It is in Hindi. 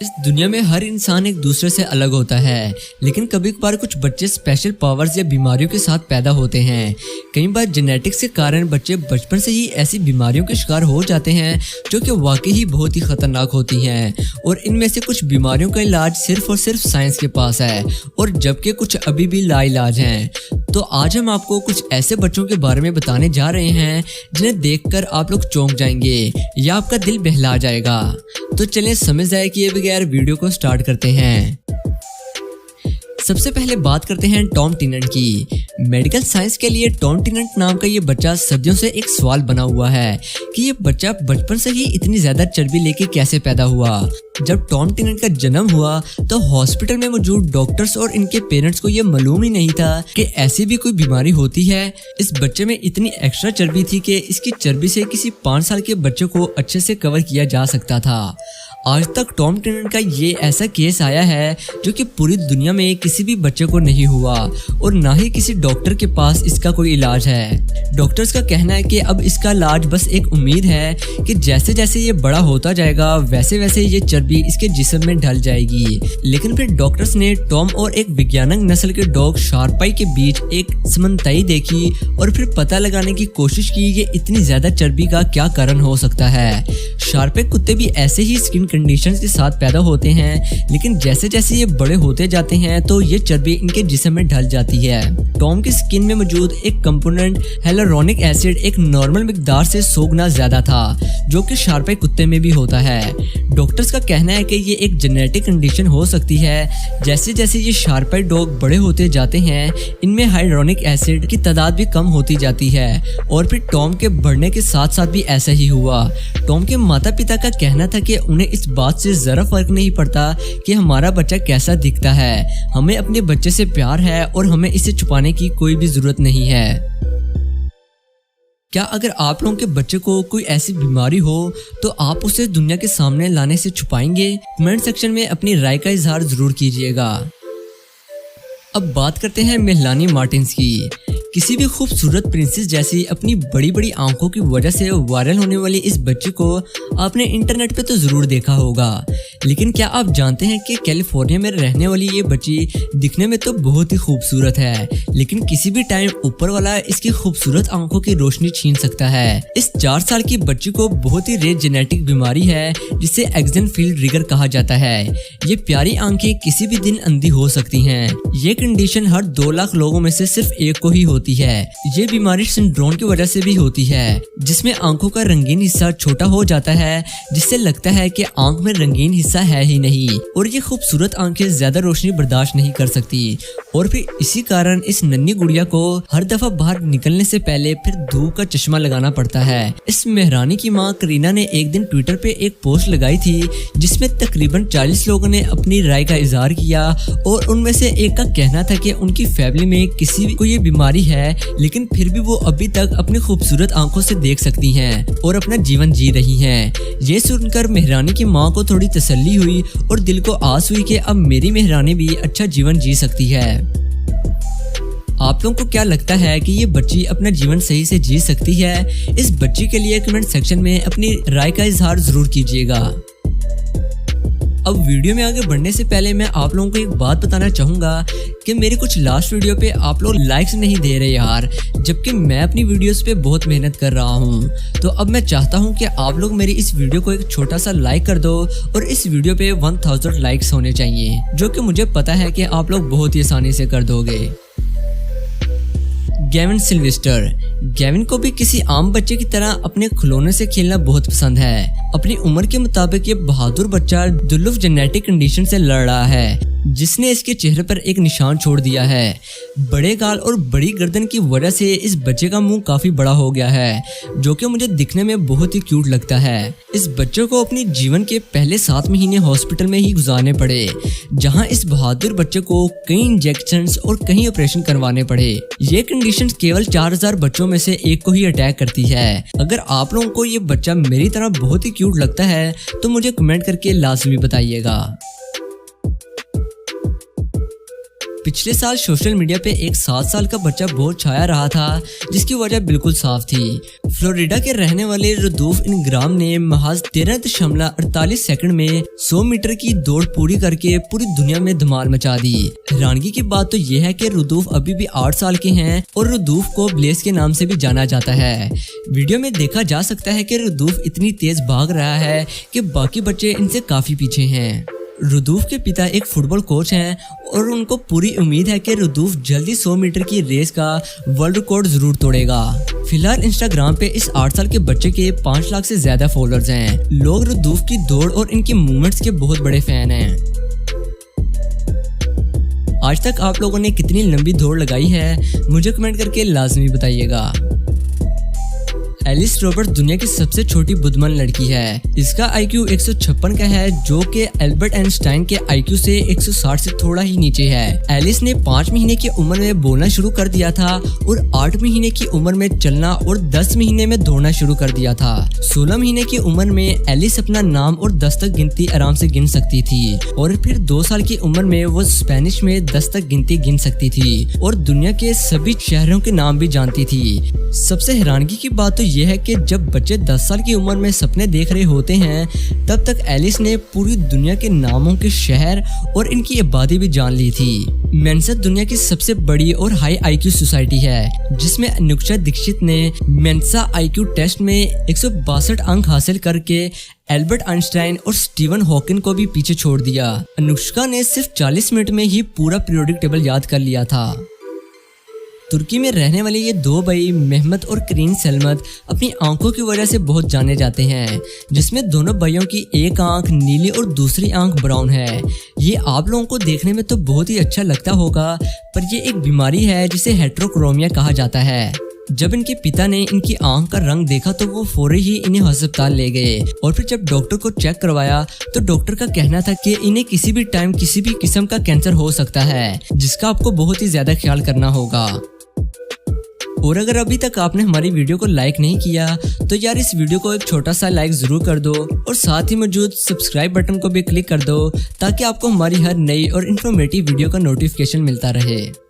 इस दुनिया में हर इंसान एक दूसरे से अलग होता है, लेकिन कभी कभार कुछ बच्चे स्पेशल पावर्स या बीमारियों के साथ पैदा होते हैं। कई बार जेनेटिक्स के कारण बच्चे बचपन से ही ऐसी बीमारियों के शिकार हो जाते हैं जो कि वाकई ही बहुत ही खतरनाक होती हैं, और इनमें से कुछ बीमारियों का इलाज सिर्फ और सिर्फ साइंस के पास है, और जबकि कुछ अभी भी लाइलाज हैं। तो आज हम आपको कुछ ऐसे बच्चों के बारे में बताने जा रहे हैं जिन्हें देखकर आप लोग चौंक जाएंगे या आपका दिल बहला जाएगा। तो चलें समझ जाए किए बगैर वीडियो को स्टार्ट करते हैं। सबसे पहले बात करते हैं टॉम टिनेंट की। मेडिकल साइंस के लिए टॉम टिनेंट नाम का ये बच्चा सदियों से एक सवाल बना हुआ है कि ये बच्चा बचपन से ही इतनी ज्यादा चर्बी लेके कैसे पैदा हुआ। जब टॉम टिनेंट का जन्म हुआ तो हॉस्पिटल में मौजूद डॉक्टर्स और इनके पेरेंट्स को ये मालूम ही नहीं था कि ऐसी भी कोई बीमारी होती है। इस बच्चे में इतनी एक्स्ट्रा चर्बी थी कि इसकी चर्बी से किसी 5 साल के बच्चे को अच्छे से कवर किया जा सकता था। आज तक टॉम टिनेंट का ये ऐसा केस आया है जो कि पूरी दुनिया में किसी भी बच्चे को नहीं हुआ, और ना ही किसी डॉक्टर के पास इसका कोई इलाज है। डॉक्टर्स का कहना है कि अब इसका इलाज बस एक उम्मीद है कि जैसे जैसे ये बड़ा होता जाएगा वैसे वैसे ये चर्बी इसके जिस्म में ढल जाएगी। लेकिन फिर डॉक्टर्स ने टॉम और एक वैज्ञानिक नस्ल के डॉग शार्पाई के बीच एक समानताई देखी और फिर पता लगाने की कोशिश की कि इतनी ज्यादा चर्बी का क्या कारण हो सकता है। शार्पाई कुत्ते भी ऐसे ही स्किन कंडीशंस के साथ पैदा होते हैं, लेकिन जैसे जैसे ये बड़े होते जाते हैं तो ये चर्बी इनके जिस्म में ढल जाती है। टॉम की स्किन में मौजूद एक कंपोनेंट hyaluronic एसिड एक नॉर्मल मिकदार से 100 गुना ज्यादा था, जो कि शार्पाई कुत्ते में भी होता है। डॉक्टर्स का कहना है कि ये एक जेनेटिक कंडीशन हो सकती है। जैसे जैसे ये शार्पाई डॉग बड़े होते जाते हैं इनमें hyaluronic एसिड की तादाद भी कम होती जाती है, और फिर टॉम के बढ़ने के साथ साथ भी ऐसा ही हुआ। टॉम के माता पिता का कहना था कि उन्हें इस बात से जरा फर्क नहीं पड़ता कि हमारा बच्चा कैसा दिखता है, हमें अपने बच्चे से प्यार है और हमें इसे छुपाने की कोई भी जरूरत नहीं है। क्या अगर आप लोगों के बच्चे को कोई ऐसी बीमारी हो तो आप उसे दुनिया के सामने लाने से छुपाएंगे? कमेंट सेक्शन में अपनी राय का इजहार जरूर कीजिएगा। अब बात करते हैं मेलानी मार्टिन्स की। किसी भी खूबसूरत प्रिंसेस जैसी अपनी बड़ी बड़ी आंखों की वजह से वायरल होने वाली इस बच्ची को आपने इंटरनेट पे तो जरूर देखा होगा, लेकिन क्या आप जानते हैं कि कैलिफोर्निया में रहने वाली ये बच्ची दिखने में तो बहुत ही खूबसूरत है, लेकिन किसी भी टाइम ऊपर वाला इसकी खूबसूरत आंखों की रोशनी छीन सकता है। इस 4 साल की बच्ची को बहुत ही रेयर जेनेटिक बीमारी है जिसे एक्सेनफील्ड रिगर कहा जाता है। ये प्यारी आंखें किसी भी दिन अंधी हो सकती हैं। ये कंडीशन हर 2 लाख लोगों में से सिर्फ एक को ही होती है। ये बीमारी सिंड्रोम की वजह से भी होती है, जिसमें आंखों का रंगीन हिस्सा छोटा हो जाता है, जिससे लगता है कि आंख में रंगीन हिस्सा है ही नहीं, और ये खूबसूरत आंखें ज्यादा रोशनी बर्दाश्त नहीं कर सकती, और फिर इसी कारण इस नन्ही गुड़िया को हर दफा बाहर निकलने से पहले फिर धूप का चश्मा लगाना पड़ता है। इस मेहरानी की माँ करीना ने एक दिन ट्विटर पे एक पोस्ट लगाई थी जिसमें तकरीबन 40 लोगों ने अपनी राय का इजहार किया, और उनमें से एक का कहना था कि उनकी फैमिली में किसी को ये बीमारी है, लेकिन फिर भी वो अभी तक अपनी खूबसूरत आंखों से देख सकती हैं और अपना जीवन जी रही हैं। ये सुनकर मेहरानी की माँ को थोड़ी तसल्ली हुई और दिल को आस हुई कि अब मेरी मेहरानी भी अच्छा जीवन जी सकती है। आप लोगों को क्या लगता है कि ये बच्ची अपना जीवन सही से जी सकती है? इस बच्ची के लिए कमेंट सेक्शन में अपनी राय का इजहार जरूर कीजिएगा। अब वीडियो में आगे बढ़ने से पहले मैं आप लोगों को एक बात बताना चाहूँगा कि मेरी कुछ लास्ट वीडियो पे आप लोग लाइक्स नहीं दे रहे यार, जबकि मैं अपनी वीडियोस पे बहुत मेहनत कर रहा हूँ। तो अब मैं चाहता हूँ कि आप लोग मेरी इस वीडियो को एक छोटा सा लाइक कर दो, और इस वीडियो पे 1000 लाइक्स होने चाहिए, जो कि मुझे पता है कि आप लोग बहुत ही आसानी से कर दोगे। Gavin Sylvester. गेविन को भी किसी आम बच्चे की तरह अपने खिलौने से खेलना बहुत पसंद है। अपनी उम्र के मुताबिक ये बहादुर बच्चा दुर्लभ जेनेटिक कंडीशन से लड़ रहा है, जिसने इसके चेहरे पर एक निशान छोड़ दिया है। बड़े गाल और बड़ी गर्दन की वजह से इस बच्चे का मुंह काफी बड़ा हो गया है, जो कि मुझे दिखने में बहुत ही क्यूट लगता है। इस बच्चे को अपने जीवन के पहले 7 महीने हॉस्पिटल में ही गुजारने पड़े, जहां इस बहादुर बच्चे को कई इंजेक्शंस और कई ऑपरेशन करवाने पड़े। ये कंडीशन केवल 4000 बच्चों में से एक को ही अटैक करती है। अगर आप लोगों को ये बच्चा मेरी तरह बहुत ही क्यूट लगता है तो मुझे कमेंट करके लाजमी बताइएगा। पिछले साल सोशल मीडिया पे एक 7 साल का बच्चा बहुत छाया रहा था, जिसकी वजह बिल्कुल साफ थी। फ्लोरिडा के रहने वाले रुदूफ इनग्राम ने महज 13.48 सेकंड में 100 मीटर की दौड़ पूरी करके पूरी दुनिया में धमाल मचा दी। हैरानगी की बात तो यह है कि रुदूफ अभी भी 8 साल के हैं और रुदूफ को ब्लेस के नाम से भी जाना जाता है। वीडियो में देखा जा सकता है कि रुदूफ इतनी तेज भाग रहा है कि बाकी बच्चे इनसे काफी पीछे हैं। रुदूफ के पिता एक फुटबॉल कोच हैं और उनको पूरी उम्मीद है कि रुदूफ जल्दी 100 मीटर की रेस का वर्ल्ड रिकॉर्ड जरूर तोड़ेगा। फिलहाल इंस्टाग्राम पे इस 8 साल के बच्चे के 5 लाख से ज्यादा फॉलोअर्स हैं। लोग रुदूफ की दौड़ और इनकी मूवमेंट्स के बहुत बड़े फैन हैं। आज तक आप लोगों ने कितनी लंबी दौड़ लगाई है मुझे कमेंट करके लाजमी बताइएगा। एलिस रॉबर्ट दुनिया की सबसे छोटी बुद्धिमान लड़की है। इसका IQ 156 का है, जो कि एल्बर्ट आइंस्टाइन के IQ से 160 से थोड़ा ही नीचे है। एलिस ने 5 महीने की उम्र में बोलना शुरू कर दिया था और 8 महीने की उम्र में चलना और 10 महीने में दौड़ना शुरू कर दिया था। 16 महीने की उम्र में एलिस अपना नाम और 10 तक गिनती आराम से गिन सकती थी और फिर 2 साल की उम्र में वो स्पेनिश में 10 तक गिनती गिन सकती थी और दुनिया के सभी शहरों के नाम भी जानती थी। सबसे हैरानगी की बात तो यह है कि जब बच्चे 10 साल की उम्र में सपने देख रहे होते हैं, तब तक एलिस ने पूरी दुनिया के नामों के शहर और इनकी आबादी भी जान ली थी। मेंसा दुनिया की सबसे बड़ी और हाई IQ सोसाइटी है, जिसमें अनुष्का दीक्षित ने मेंसा IQ टेस्ट में 162 अंक हासिल करके एल्बर्ट आइंस्टाइन और स्टीवन हॉकिंग को भी पीछे छोड़ दिया। अनुष्का ने सिर्फ 40 मिनट में ही पूरा पीरियोडिक टेबल याद कर लिया था। तुर्की में रहने वाले ये 2 भाई मेहमत और करीन सलमत अपनी आंखों की वजह से बहुत जाने जाते हैं, जिसमें दोनों भाइयों की एक आंख नीली और दूसरी आंख ब्राउन है। ये आप लोगों को देखने में तो बहुत ही अच्छा लगता होगा, पर ये एक बीमारी है जिसे हेटेरोक्रोमिया कहा जाता है। जब इनके पिता ने इनकी आंख का रंग देखा तो वो फौरी ही इन्हें अस्पताल ले गए और फिर जब डॉक्टर को चेक करवाया तो डॉक्टर का कहना था कि इन्हें किसी भी टाइम किसी भी किस्म का कैंसर हो सकता है, जिसका आपको बहुत ही ज्यादा ख्याल करना होगा। और अगर अभी तक आपने हमारी वीडियो को लाइक नहीं किया तो यार इस वीडियो को एक छोटा सा लाइक जरूर कर दो और साथ ही मौजूद सब्सक्राइब बटन को भी क्लिक कर दो, ताकि आपको हमारी हर नई और इन्फॉर्मेटिव वीडियो का नोटिफिकेशन मिलता रहे।